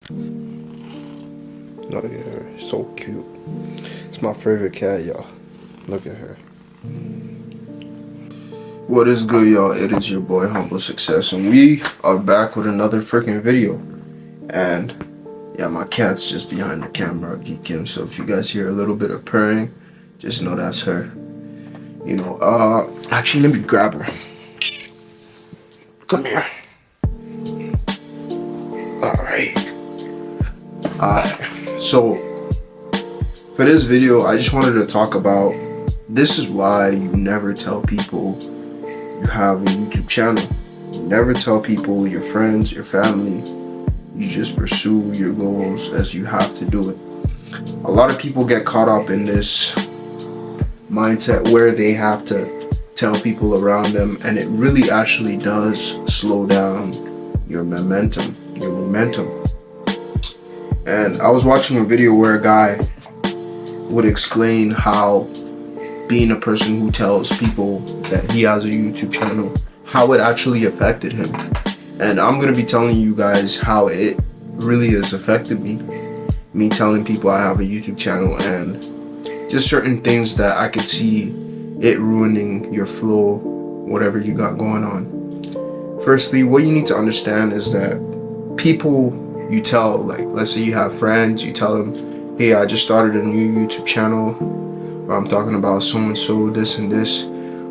Look at her, so cute. It's my favorite cat, y'all. Look at her. What is good, y'all? It is your boy Humble Success, and we are back with another freaking video. And yeah, my cat's just behind the camera geeking, so if you guys hear a little bit of purring, just know that's her. Actually, let me grab her. Come here. Alright. So for this video, I just wanted to talk about, this is why you never tell people you have a YouTube channel. You never tell people, your friends, your family. You just pursue your goals as you have to do it. A lot of people get caught up in this mindset where they have to tell people around them, and it really actually does slow down your momentum. And I was watching a video where a guy would explain how being a person who tells people that he has a YouTube channel, how it actually affected him. And I'm going to be telling you guys how it really has affected me telling people I have a YouTube channel, and just certain things that I could see it ruining your flow, whatever you got going on. Firstly, what you need to understand is that people you tell, like let's say you have friends, you tell them, hey, I just started a new YouTube channel, or I'm talking about so-and-so, this and this.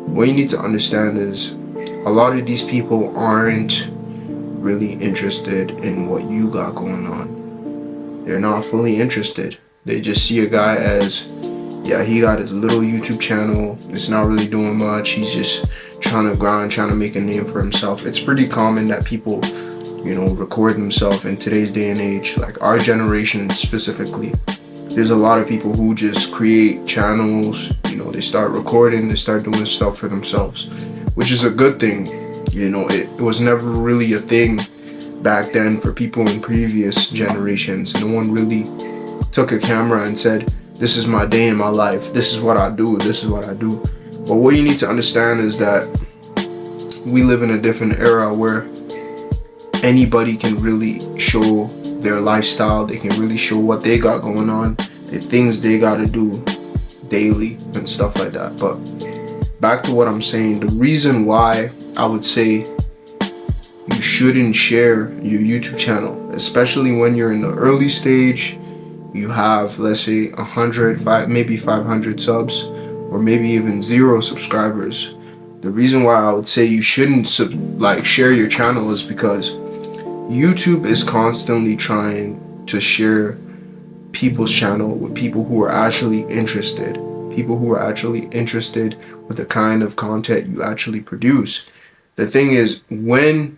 What you need to understand is a lot of these people aren't really interested in what you got going on. They're not fully interested. They just see a guy as, yeah, he got his little YouTube channel, it's not really doing much, he's just trying to grind, trying to make a name for himself. It's pretty common that people record themselves in today's day and age, like our generation specifically. There's a lot of people who just create channels, they start recording, they start doing stuff for themselves, which is a good thing. It was never really a thing back then for people in previous generations. No one really took a camera and said, this is my day in my life, this is what I do, this is what I do. But what you need to understand is that we live in a different era where anybody can really show their lifestyle. They can really show what they got going on, the things they got to do daily and stuff like that. But back to what I'm saying, the reason why I would say you shouldn't share your YouTube channel, especially when you're in the early stage, you have, let's say 100, maybe 500 subs, or maybe even 0 subscribers. The reason why I would say you shouldn't share your channel is because YouTube is constantly trying to share people's channel with people who are actually interested. People who are actually interested with the kind of content you actually produce. The thing is, when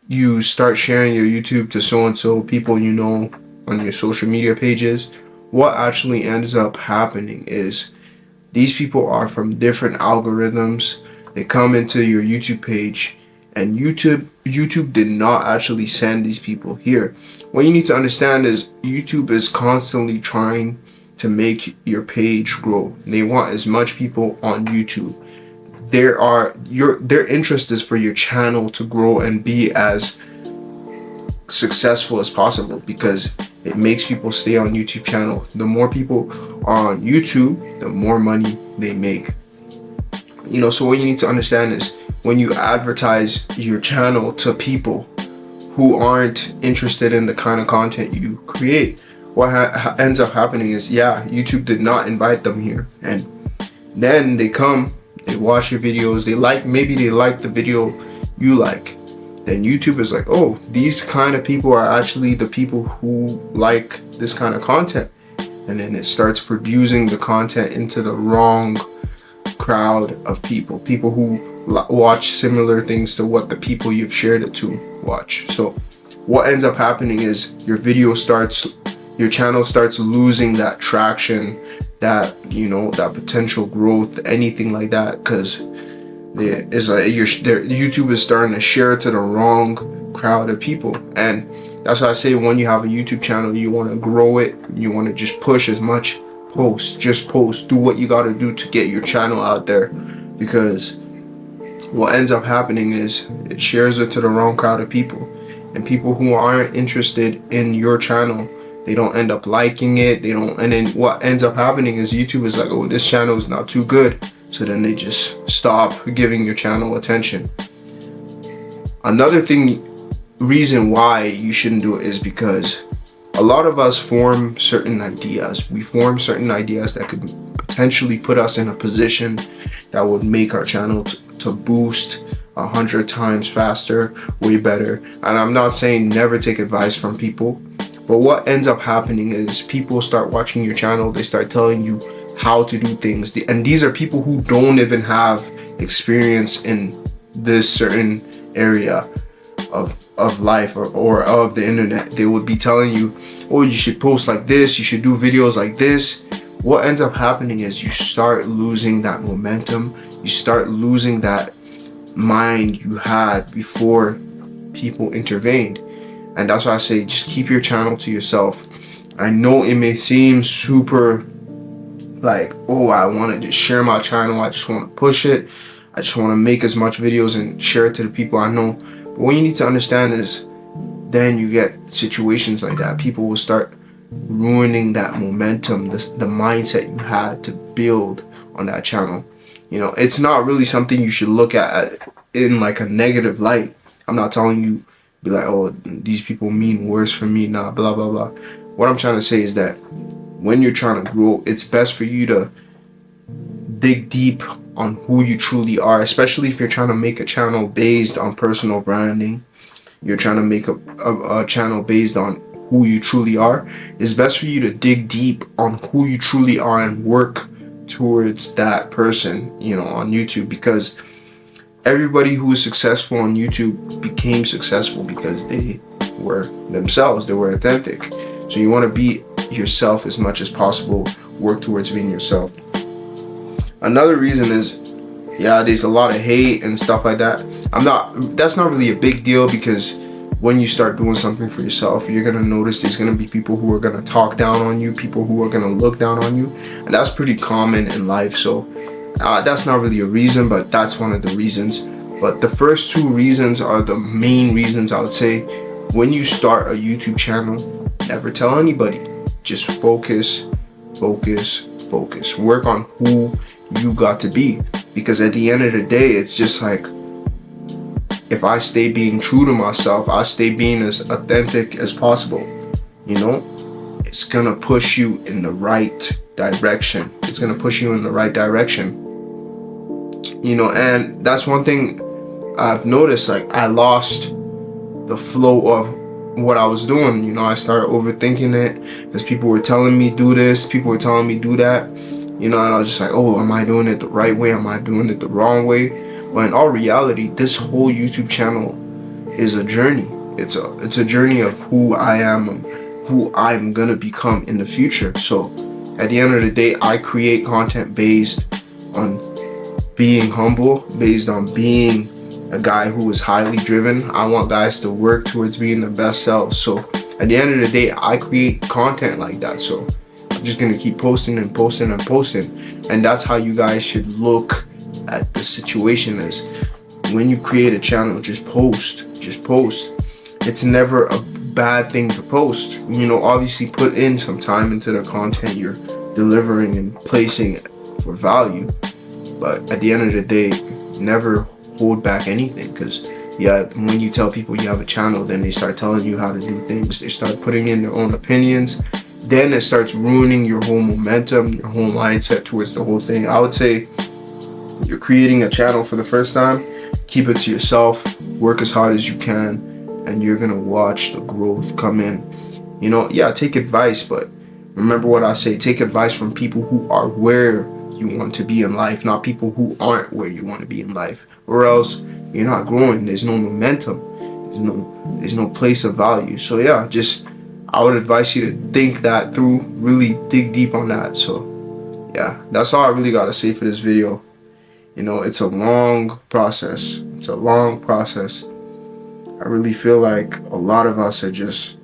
you start sharing your YouTube to so-and-so people on your social media pages, what actually ends up happening is these people are from different algorithms. They come into your YouTube page, and YouTube did not actually send these people here. What you need to understand is YouTube is constantly trying to make your page grow. They want as much people on YouTube. Their interest is for your channel to grow and be as successful as possible, because it makes people stay on YouTube channel. The more people are on YouTube, the more money they make. So what you need to understand is when you advertise your channel to people who aren't interested in the kind of content you create, what ends up happening is, YouTube did not invite them here, and then they come, they watch your videos, maybe they like the video you like. Then YouTube is like, oh, these kind of people are actually the people who like this kind of content, and then it starts producing the content into the wrong crowd of people who watch similar things to what the people you've shared it to watch. So what ends up happening is your channel starts losing that traction, that that potential growth, anything like that, because YouTube is starting to share it to the wrong crowd of people. And that's why I say, when you have a YouTube channel, you want to grow it, you want to just push as much, post, do what you got to do to get your channel out there, because what ends up happening is it shares it to the wrong crowd of people. and people who aren't interested in your channel, they don't end up liking it. And then what ends up happening is YouTube is like, oh, this channel is not too good. So then they just stop giving your channel attention. Another reason why you shouldn't do it is because a lot of us form certain ideas. We form certain ideas that could potentially put us in a position that would make our channel to boost 100 times faster, way better. And I'm not saying never take advice from people, but what ends up happening is people start watching your channel, they start telling you how to do things. And these are people who don't even have experience in this certain area of life or of the internet. They would be telling you, oh, you should post like this, you should do videos like this. What ends up happening is you start losing that momentum. You start losing that mind you had before people intervened. And that's why I say, just keep your channel to yourself. I know it may seem super like, oh, I want to just share my channel, I just want to push it, I just want to make as much videos and share it to the people I know. But what you need to understand is, then you get situations like that. People will start ruining that momentum, the mindset you had to build on that channel. You know, it's not really something you should look at in like a negative light. I'm not telling you, be like, oh, these people mean worse for me, nah, blah, blah, blah. What I'm trying to say is that when you're trying to grow, it's best for you to dig deep on who you truly are, especially if you're trying to make a channel based on personal branding. You're trying to make a channel based on who you truly are. It's best for you to dig deep on who you truly are and work towards that person, you know, on YouTube, because everybody who is successful on YouTube became successful because they were themselves, they were authentic. So you want to be yourself as much as possible, work towards being yourself. Another reason is, yeah, there's a lot of hate and stuff like that. That's not really a big deal, because when you start doing something for yourself, you're going to notice there's going to be people who are going to talk down on you, people who are going to look down on you. And that's pretty common in life. So that's not really a reason, but that's one of the reasons. But the first two reasons are the main reasons, I would say. When you start a YouTube channel, never tell anybody. Just focus. Work on who you got to be. Because at the end of the day, it's just like, if I stay being true to myself, I stay being as authentic as possible, you know, it's gonna push you in the right direction. It's gonna push you in the right direction, you know. And that's one thing I've noticed. Like, I lost the flow of what I was doing. You know, I started overthinking it because people were telling me do this, people were telling me do that, you know, and I was just like, oh, am I doing it the right way? Am I doing it the wrong way? But in all reality, this whole YouTube channel is a journey. It's a journey of who I am and who I'm gonna become in the future. So at the end of the day, I create content based on being humble, based on being a guy who is highly driven. I want guys to work towards being their best selves. So at the end of the day, I create content like that. So I'm just gonna keep posting and posting and posting. And that's how you guys should look at the situation is. When you create a channel, just post. It's never a bad thing to post. You know, obviously put in some time into the content you're delivering and placing for value. But at the end of the day, never hold back anything, because when you tell people you have a channel, then they start telling you how to do things. They start putting in their own opinions. Then it starts ruining your whole momentum, your whole mindset towards the whole thing. I would say, you're creating a channel for the first time, keep it to yourself, work as hard as you can, and you're gonna watch the growth come in. You know, take advice, but remember what I say, take advice from people who are where you want to be in life, not people who aren't where you want to be in life, or else you're not growing. There's no momentum, there's no place of value. So I would advise you to think that through, really dig deep on that. So that's all I really gotta say for this video. You know, it's a long process. I really feel like a lot of us are just,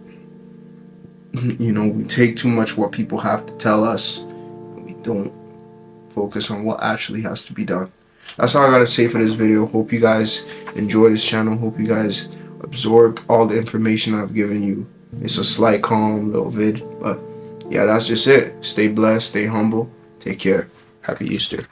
you know, we take too much what people have to tell us, and we don't focus on what actually has to be done. That's all I gotta say for this video. Hope you guys enjoy this channel. Hope you guys absorbed all the information I've given you. It's a slight calm little vid, but yeah, that's just it. Stay blessed, stay humble, take care. Happy Easter.